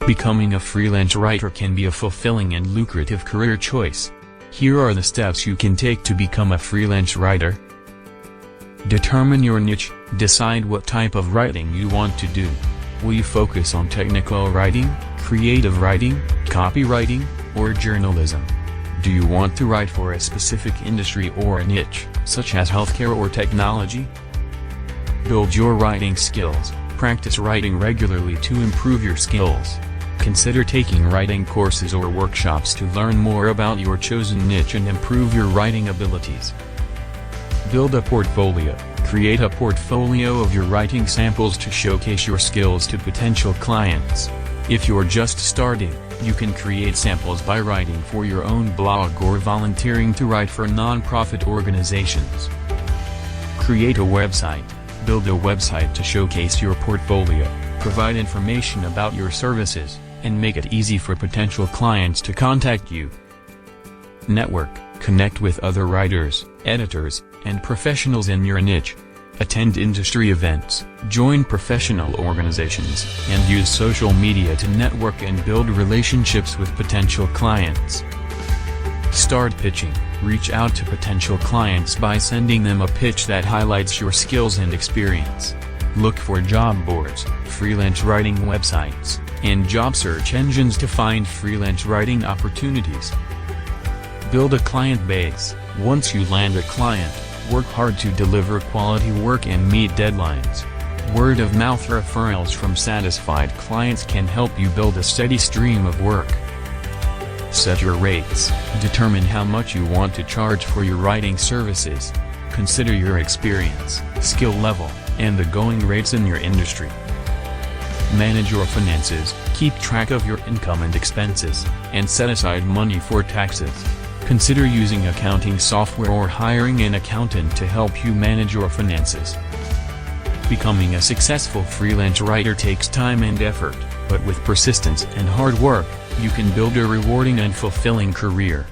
Becoming a freelance writer can be a fulfilling and lucrative career choice. Here are the steps you can take to become a freelance writer. Determine your niche. Decide what type of writing you want to do. Will you focus on technical writing, creative writing, copywriting, or journalism? Do you want to write for a specific industry or a niche, such as healthcare or technology? Build your writing skills. Practice writing regularly to improve your skills. Consider taking writing courses or workshops to learn more about your chosen niche and improve your writing abilities. Build a portfolio. Create a portfolio of your writing samples to showcase your skills to potential clients. If you're just starting, you can create samples by writing for your own blog or volunteering to write for non-profit organizations. Create a website. Build a website to showcase your portfolio, provide information about your services, and make it easy for potential clients to contact you. Network. Connect with other writers, editors, and professionals in your niche. Attend industry events, join professional organizations, and use social media to network and build relationships with potential clients. Start pitching. Reach out to potential clients by sending them a pitch that highlights your skills and experience. Look for job boards, freelance writing websites, and job search engines to find freelance writing opportunities. Build a client base. Once you land a client, work hard to deliver quality work and meet deadlines. Word-of-mouth referrals from satisfied clients can help you build a steady stream of work. Set your rates. Determine how much you want to charge for your writing services. Consider your experience, skill level, and the going rates in your industry. Manage your finances. Keep track of your income and expenses, and set aside money for taxes. Consider using accounting software or hiring an accountant to help you manage your finances. Becoming a successful freelance writer takes time and effort, but with persistence and hard work, you can build a rewarding and fulfilling career.